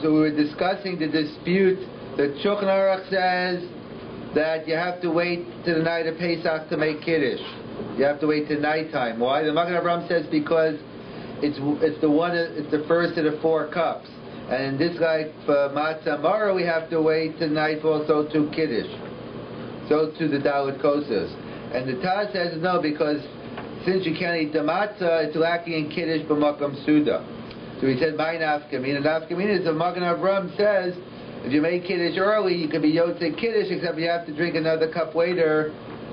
So we were discussing the dispute that Shulchan Aruch says that you have to wait to the night of Pesach to make Kiddush. You have to wait till nighttime. Why? The Magen Avraham says because it's the first of the 4 cups. And in this like for Matzah Mara, we have to wait till nightfall, so to Kiddush. So to the Dalit Kosas. And the Taz says no, because since you can't eat the matzah, it's lacking in Kiddush b'makam suda. So he said, my nafkamina. Nafkamina is the Magen Avraham says, if you make Kiddush early, you can be Yotzei Kiddush, except you have to drink another cup later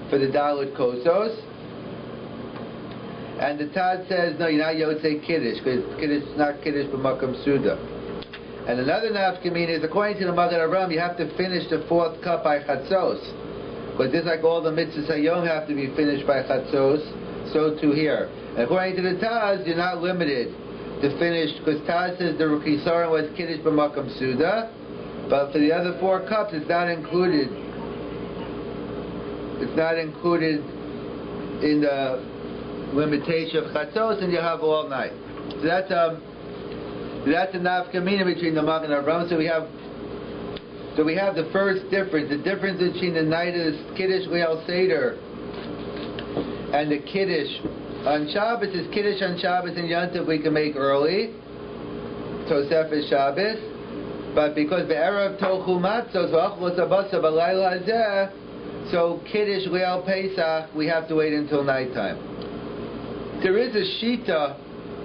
for the Dalit Kosos. And the Taz says, no, you're not Yotzei Kiddush, because Kiddush is not Kiddush b'makam suda. And another nafkamina is, according to the Magen Avraham, you have to finish the 4th cup by Chatzos. But just like all the mitzvahs hayom have to be finished by Chatzos, so too here. And according to the Taz, you're not limited to finish, because Taz says the Rukisaran was Kiddush b'makam suda, but for the other 4 cups, it's not included. It's not included in the limitation of Chatzos, and you have all night. So that's a nafkamina between the Magen Avraham. So we have the first difference, the difference between the night of the Kiddush Leil Seder and the Kiddush on Shabbos is Kiddush on Shabbos and Yontif we can make early, Tosefes Shabbos, but because Be'erev Tochu Matzos V'achlos Abasa B'layla Hazeh, so Kiddush Leil Pesach we have to wait until nighttime. There is a shita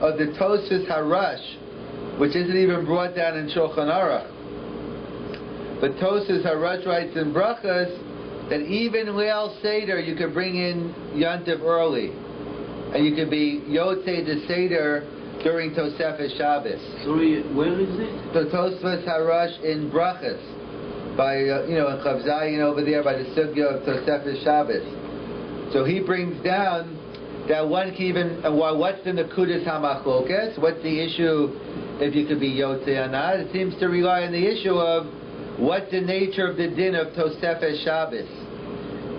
of the Tosfos Harash, which isn't even brought down in Shulchan Aruch. But Tosfos Harash writes in Brachas that even Leil Seder you could bring in Yontif early, and you could be Yotzei the Seder during Tosefes Shabbos. Sorry, where is it? So Tosfos Harash in Brachas, by in Chav Zayin over there by the Sugya of Tosefes Shabbos. So he brings down that one can even what's the Nekudas HaMachlokas? What's the issue if you could be Yotzei or not? It seems to rely on the issue of what's the nature of the din of Tosefes Shabbos?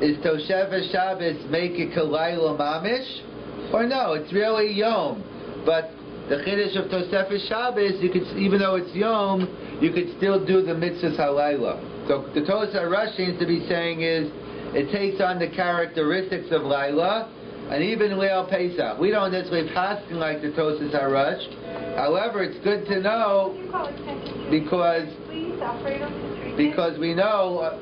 Is Tosefes Shabbos make it Kalayla Mamish? Or no, it's really Yom. But the Chiddush of Tosefes Shabbos, you could, even though it's Yom, you could still do the mitzvahs Halayla. So the Tosfos Harash seems to be saying is, it takes on the characteristics of Laila, and even Leil Pesach. We don't necessarily pass like the Tosfos Harash. However, it's good to know because we know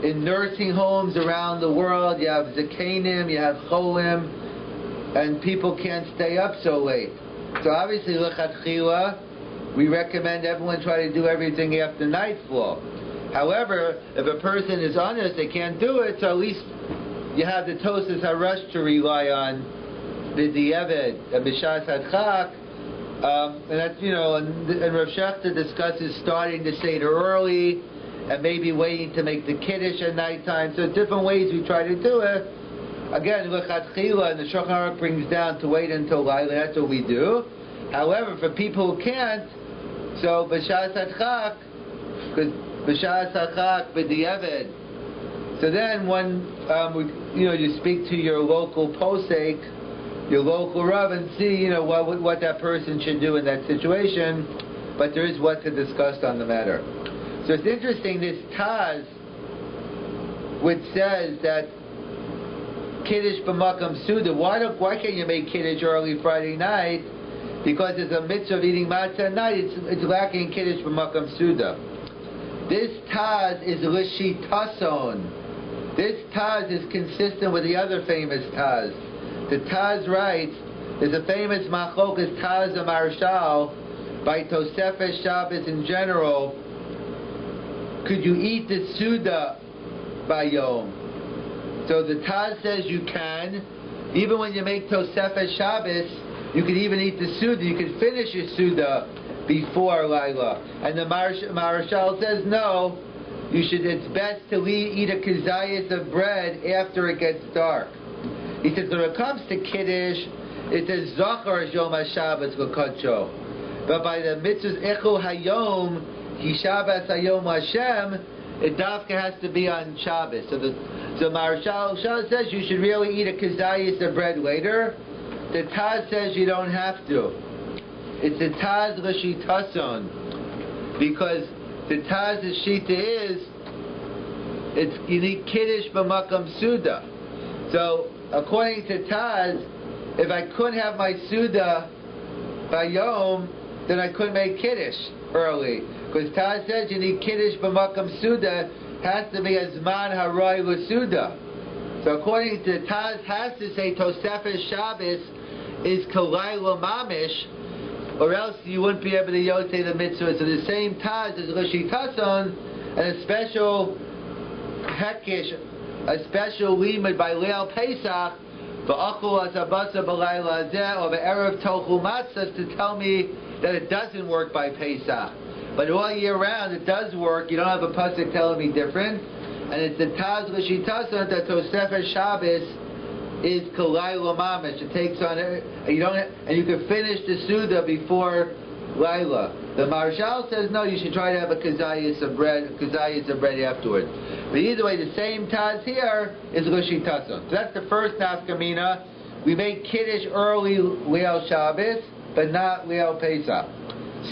in nursing homes around the world you have Zakenim, you have Cholim, and people can't stay up so late. So obviously, L'chatchila, we recommend everyone try to do everything after nightfall. However, if a person is honest, they can't do it, so at least you have the Tosfos Harash to rely on, the Di'eved, and B'shas Hadchak, and that's, and Rav Shechter discusses starting the Seder early, and maybe waiting to make the Kiddush at nighttime. So different ways we try to do it. Again, L'chatchila, and the Shulchan Aruch brings down to wait until Laila, that's what we do. However, for people who can't, so B'shas Hadchak, because B'shas Hadchak B'di'eved. So then when, you speak to your local posek, your local Rav, and see, what that person should do in that situation, but there is what to discuss on the matter. So it's interesting, this Taz, which says that Kiddush b'makam suda, why can't you make Kiddush early Friday night? Because there's a mitzvah of eating matzah at night, it's lacking Kiddush b'makam suda. This Taz is l'shitason. This Taz is consistent with the other famous Taz. The Taz writes, there's a famous machlokas Taz Marshal by Tosefes Shabbos in general. Could you eat the Suda by Yom? So the Taz says you can. Even when you make Tosefes Shabbos, you could even eat the Suda. You could finish your Suda before Laila. And the Marshal says no. It's best to eat a kazayas of bread after it gets dark. He says when it comes to Kiddush, it says Zachar Yom HaShabbos L'Kadsho. But by the mitzvahs Echo Hayom, Ki Shabbos Hayom Hashem, it dafka has to be on Shabbos. So Marshal says you should really eat a kazayas of bread later. The Taz says you don't have to. It's the Taz L'Shitason. because the Taz's shita is you need kiddush b'makam suda. So according to Taz, if I couldn't have my suda by yom, then I couldn't make kiddush early, because Taz says you need kiddush b'makam suda, has to be a zman haroy l'suda. So according to Taz, has to say Tosefes Shabbos is kalayla mamish, or else you wouldn't be able to yotei the mitzvah. So the same Taz is Roshi Tason, and a special hekish, a special limud by Leil Pesach, v'achul asabasa b'layla azeh, or v'erev tochu matzahs, to tell me that it doesn't work by Pesach. But all year round it does work. You don't have a pasuk telling me different. And it's the Taz Roshi Tason that Tosefes Shabbos is kalayla mamish. It takes on and you can finish the Suda before Laila. The Marshal says no, you should try to have a kazayas of bread afterwards. But either way, the same Taz here is Roshi Tason. So that's the first nafkamina. We make kiddush early Leil Shabbos, but not Leil Pesach.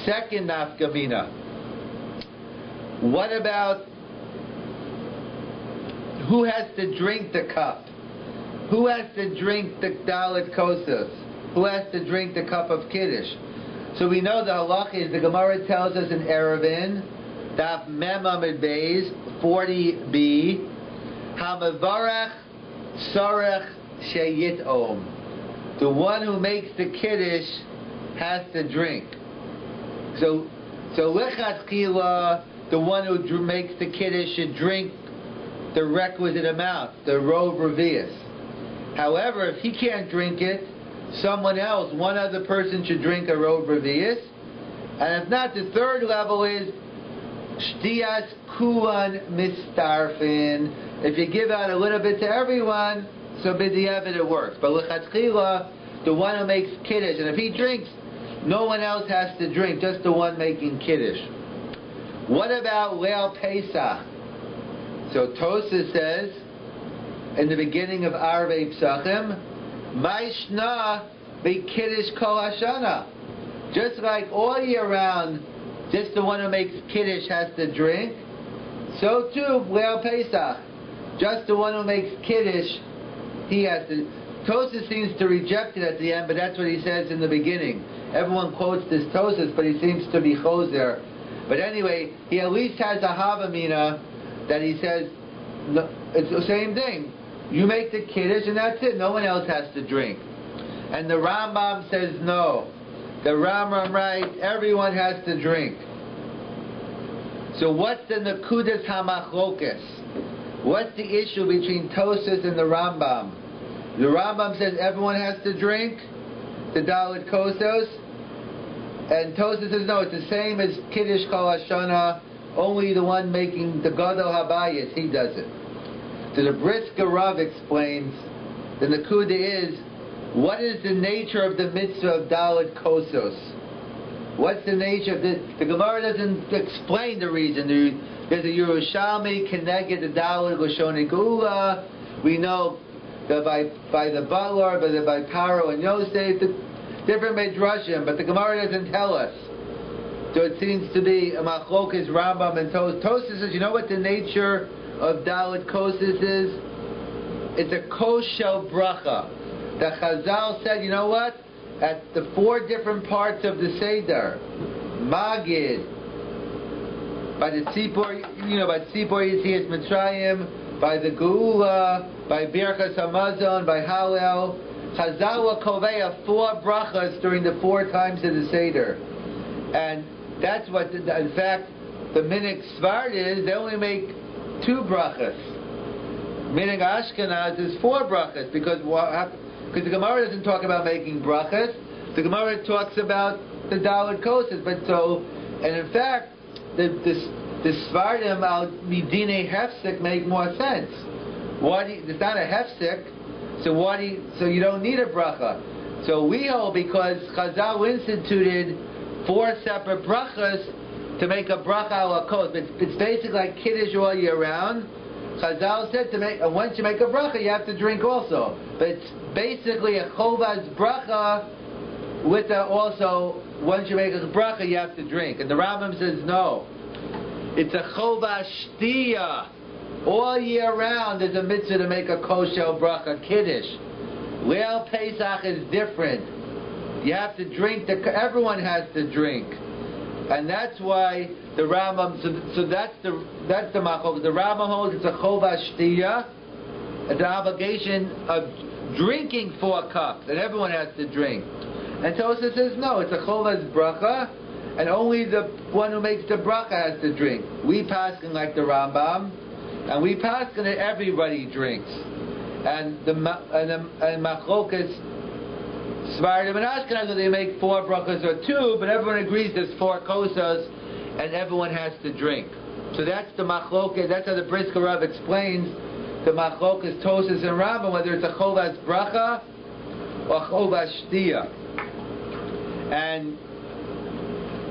Second nafkamina. What about who has to drink the cup? Who has to drink the dalit kosas? Who has to drink the cup of kiddush? So we know the halacha is, the Gemara tells us in Erevin, Daf Mem Amid Beis 40b, Hamavarach Sarech Sheyit Om. The one who makes the kiddush has to drink. So lechatchila, the one who makes the kiddush should drink the requisite amount, the rov revius. However, if he can't drink it, someone else, one other person should drink a rov revius. And if not, the third level is shtiyas kulan mistarfin. If you give out a little bit to everyone, so b'diavad it works. But lechatchila, the one who makes kiddush, and if he drinks, no one else has to drink, just the one making kiddush. What about Leil Pesach? So Tosa says in the beginning of Arvei Psachim, Maishna Kiddush Kol Hashana. Just like all year round, just the one who makes kiddush has to drink, so too Leil Pesach. Just the one who makes kiddush, he has to. Tosa seems to reject it at the end, but that's what he says in the beginning. Everyone quotes this Tosas, but he seems to be choser. But anyway, he at least has a havamina that he says, no, it's the same thing. You make the kiddush and that's it. No one else has to drink. And the Rambam says no. The Rambam writes, everyone has to drink. So what's the Nekudas HaMachlokas? What's the issue between Tosas and the Rambam? The Rambam says everyone has to drink the Dalit Kosos, and Tosas says no, it's the same as Kiddush Kol Hashana, only the one making the Gadol Habayis, he does it. So the Brisker Rav explains, the Nekuda is, what is the nature of the mitzvah of Dalit Kosos? What's the nature of this? The Gemara doesn't explain the reason. There's a Yerushalmi Keneged the Dalit Lashon Geula. We know that by the Butler, by Paro and Yosef, different Midrashim, but the Gemara doesn't tell us. So it seems to be a Machlokas Rambam and Tosas. Tosas says, you know what the nature of Dalit Kosis is? It's a Koshel Bracha. The Chazal said, you know what? At the four different parts of the Seder, Magid, by the Tzipor, by Tzipor Yitzias Mitzrayim, by the Geula, by Birchas Hamazon, by Hallel, Chazal Koveya 4 brachas during the 4 times of the Seder. And that's what, in fact, the Minik Svard is, they only make 2 brachas. Minik Ashkenaz is 4 brachas, because the Gemara doesn't talk about making brachas. The Gemara talks about the Dalit Kosas. But so, and in fact, the Svardim al Midine Hefsek make more sense. It's not a Hefsek, so you don't need a bracha. So we hold, because Chazal instituted 4 separate brachas to make a bracha al kos. It's basically like Kiddush all year round. Chazal said once you make a bracha, you have to drink also. But it's basically a chovas bracha with also once you make a bracha, you have to drink. And the Rambam says no. It's a chova shtiya. All year round, there's a mitzvah to make a kosher bracha kiddush. Leil Pesach is different. You have to drink. Everyone has to drink, and that's why the Rambam. So that's the machok. The Rambam holds it's a chova shtiya. It's an obligation of drinking 4 cups, and everyone has to drink. And Tosafos says no. It's a chovas bracha, and only the one who makes the bracha has to drink. We paskin like the Rambam, and we paskin that everybody drinks. And machlokas Svardim and Ashkenaz, they make 4 brachas or 2, but everyone agrees there's 4 kosas, and everyone has to drink. So that's the machlokas. That's how the Brisker Rav explains the machlokas Tosafos and Rambam, whether it's a chovas bracha or chovas shtiya.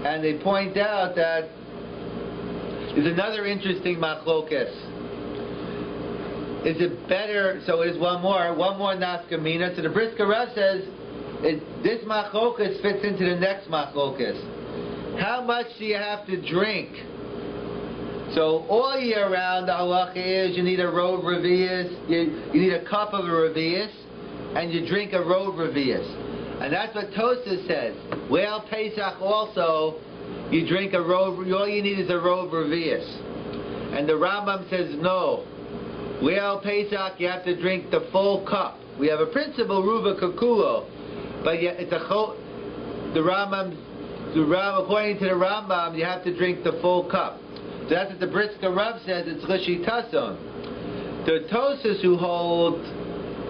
And they point out that there's another interesting machlokas. Is it better? So there's one more nafkamina. So the Brisker Rav says this machlokas fits into the next machlokas. How much do you have to drink? So all year round, the halacha is you need a rov revius, you need a cup of a revius, and you drink a rov revius. And that's what Tosafos says. Leil Pesach also, you drink a rov, all you need is a rov revius. And the Rambam says no. Leil Pesach, you have to drink the full cup. We have a principle, ruva kakulo, but it's according to the Rambam, you have to drink the full cup. So that's what the Brisker Rav says, it's Rishitason. The Tosafos who hold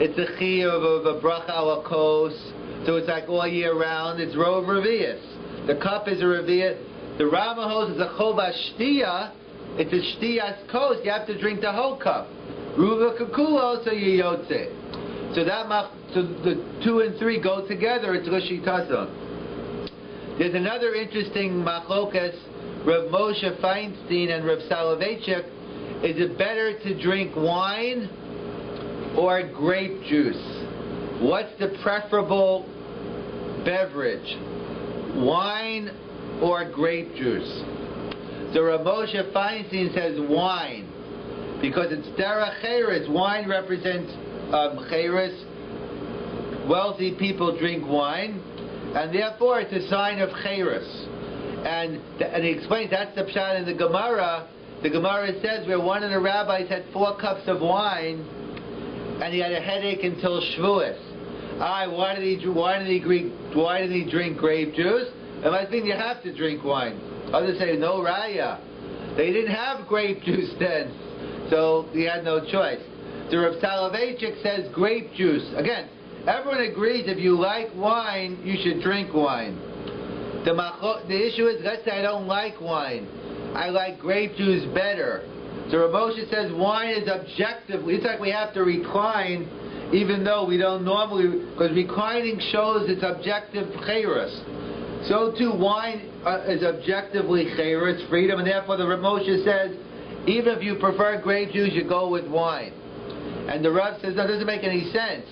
it's a chiyuv of a bracha ala kos, so it's like all year round, it's rov revius. The cup is a revius. The Rambam holds it's a chovas shtiya, it's a shtiyas kos, you have to drink the whole cup. Ruva kakulo, so you yotze. So the 2 and 3 go together, it's Rishitason. There's another interesting machlokas, Rav Moshe Feinstein and Rav Soloveitchik. Is it better to drink wine or grape juice? What's the preferable beverage? Wine or grape juice? So Rav Moshe Feinstein says wine, because it's derech cheres. Wine represents cheres. Wealthy people drink wine, and therefore it's a sign of cheres. And he explains that's the pshat in the Gemara. The Gemara says where one of the rabbis had 4 cups of wine, and he had a headache until Shavuos. Why did he drink grape juice? And I think you have to drink wine. Others say no raya. They didn't have grape juice then, so he had no choice. So Rav Soloveitchik says grape juice. Again, everyone agrees if you like wine, you should drink wine. The issue is, let's say I don't like wine. I like grape juice better. So Rav Moshe says wine is objectively, it's like we have to recline, even though we don't normally, because reclining shows it's objective cheres. So too wine is objectively cheres, freedom, and therefore the Rav Moshe says, even if you prefer grape juice, you go with wine. And the Rav says, that doesn't make any sense.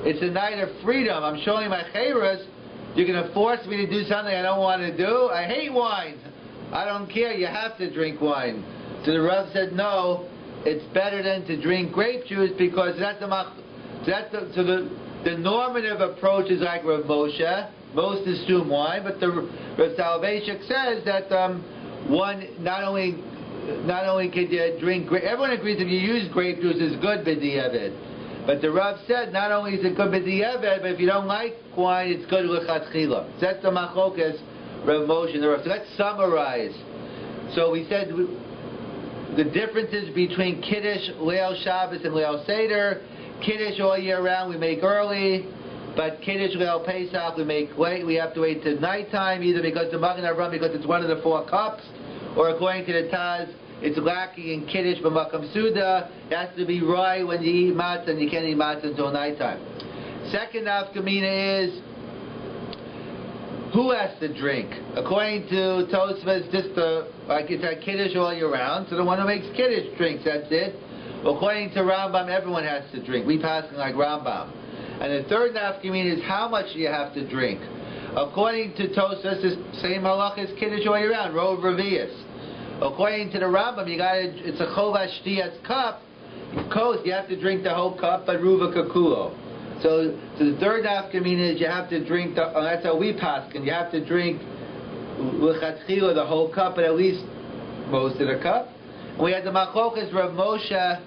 It's a night of freedom. I'm showing my cheres. You're going to force me to do something I don't want to do? I hate wine. I don't care. You have to drink wine. So the Rav said, no, it's better than to drink grape juice, because the normative approach is like Rav Moshe. Most assume wine, but the Rav Soloveitchik says that one not only could you drink grape. Everyone agrees if you use grape juice, it's good b'di'evet. But the Rav said not only is it good b'di'evet, but if you don't like wine, it's good l'chatchila. So that's the machlokas Rav Moshe and the Rav. So let's summarize. So we said the differences between Kiddush, Leil Shabbos, and Leil Seder. Kiddush all year round we make early, but Kiddush, Leil Pesach we make late. We have to wait till nighttime, either because the Magen Avraham, because it's one of the 4 cups, or according to the Taz, it's lacking in Kiddush b'makam Suda. It has to be right when you eat matzah, and you can't eat matzah until nighttime. Second nafkamina is who has to drink. According to Tosafos, it's a Kiddush all year round, so the one who makes Kiddush drinks, that's it. According to Rambam, everyone has to drink. We pass like Rambam. And the third nafkamina is how much do you have to drink. According to Tosas, the same halach is kiddush all year round, rov revius. According to the Rambam, it's a chovas shtiyas cup. Kos, you have to drink the whole cup, but ruva kakulo. So the third nafkamina is you have to drink that's how we paskin. You have to drink l'chatzchila the whole cup, but at least most of the cup. We had the machlokas Rav Moshe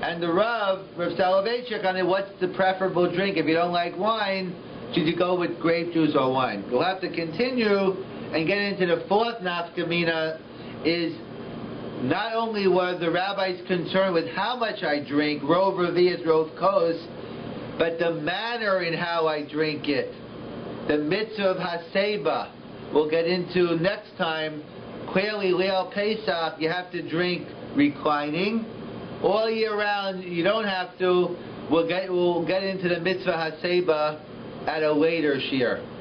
and the Rav Selevan on it. What's the preferable drink? If you don't like wine, should you go with grape juice or wine? We'll have to continue and get into the fourth nafkamina. Is not only were the rabbis concerned with how much I drink, rov revius, rov kos, but the manner in how I drink it. The mitzvah of haseba we'll get into next time. Clearly, Leil Pesach, you have to drink reclining. All year round, you don't have to. We'll get into the mitzvah haseba at a later shiur.